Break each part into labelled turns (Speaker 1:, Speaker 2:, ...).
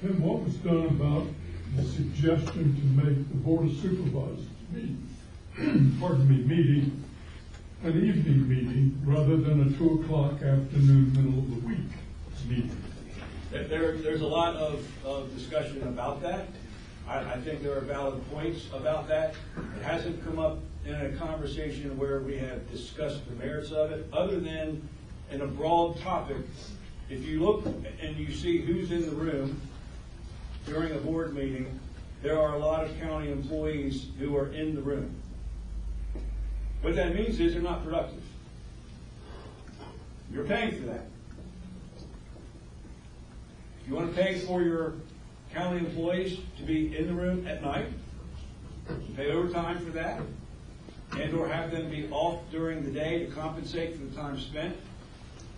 Speaker 1: Tim, what was done about the suggestion to make the Board of Supervisors meeting an evening meeting rather than a 2 o'clock afternoon, middle of the week meeting?
Speaker 2: There's a lot of discussion about that. I think there are valid points about that. It hasn't come up in a conversation where we have discussed the merits of it, other than in a broad topic. If you look and you see who's in the room during a board meeting, there are a lot of county employees who are in the room. What that means is they're not productive. You're paying for that. If you want to pay for your county employees to be in the room at night, pay overtime for that, and or have them be off during the day to compensate for the time spent,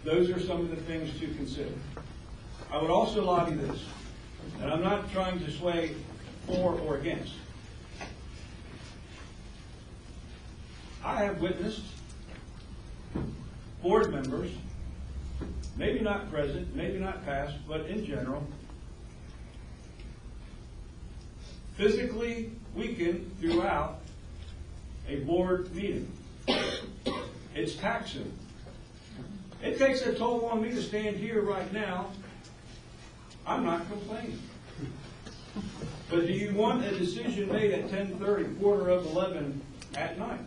Speaker 2: those are some of the things to consider. I would also lobby this, and I'm not trying to sway for or against. I have witnessed board members, maybe not present, maybe not past, but in general, physically weakened throughout a board meeting. It's taxing. It takes a toll on me to stand here right now. I'm not complaining. But do you want a decision made at 10:30, 10:45 at night?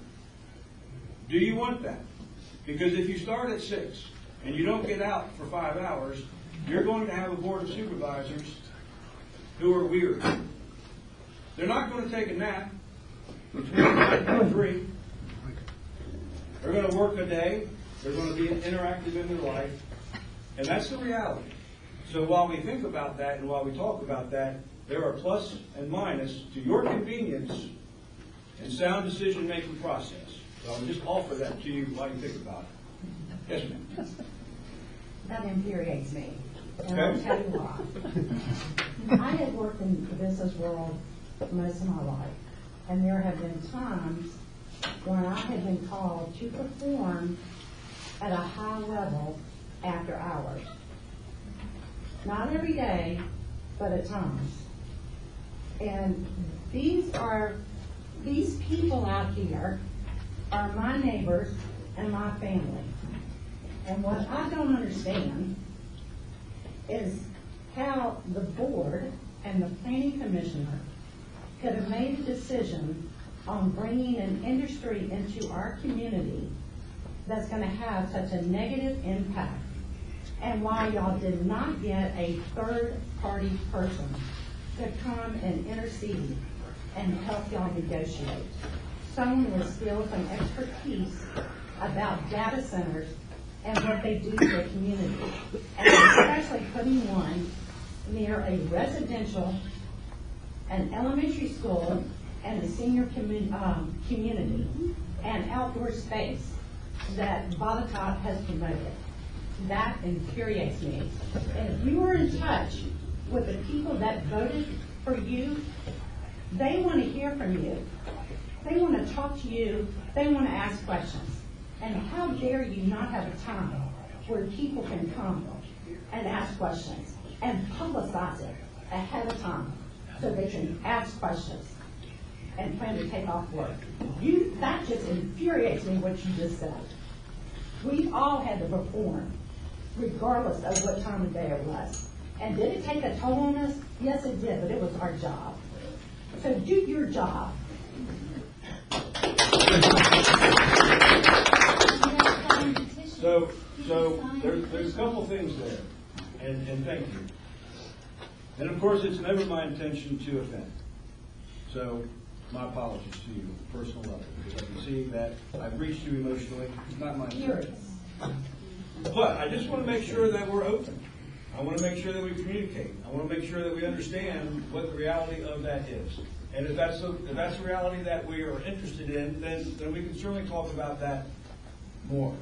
Speaker 2: Do you want that? Because if you start at 6 and you don't get out for 5 hours, you're going to have a board of supervisors who are weary. They're not going to take a nap between 9 and 3. They're going to work a day. They're going to be interactive in their life. And that's the reality. So while we think about that and while we talk about that, there are plus and minus to your convenience and sound decision-making process. So I'll just offer that to you while you think about it. Yes, ma'am.
Speaker 3: That infuriates me. And
Speaker 2: Okay.
Speaker 3: I'll tell you why. I have worked in the business world most of my life, and there have been times when I have been called to perform at a high level after hours. Not every day, but at times. And these people out here are my neighbors and my family. And what I don't understand is how the board and the planning commissioner could have made a decision on bringing an industry into our community that's going to have such a negative impact, and why y'all did not get a third-party person to come and intercede and help y'all negotiate. Someone with skills and expertise about data centers and what they do to the community, and especially putting one near a residential, an elementary school, and a senior community, and outdoor space that Botetourt has promoted. That infuriates me. And if you were in touch with the people that voted for you, they want to hear from you. They want to talk to you. They want to ask questions. And how dare you not have a time where people can come and ask questions and publicize it ahead of time so they can ask questions and plan to take off work. That just infuriates me, what you just said. We all had to perform, regardless of what time of day it was. And did it take a toll on us? Yes, it did, but it was our job. So do your job.
Speaker 2: So there's a couple things there, and thank you. And of course, it's never my intention to offend. So my apologies to you, personal level, because I can see that I've reached you emotionally. It's not my intention. But I just want to make sure that we're open. I want to make sure that we communicate. I want to make sure that we understand what the reality of that is. And if that's the reality that we are interested in, then we can certainly talk about that more.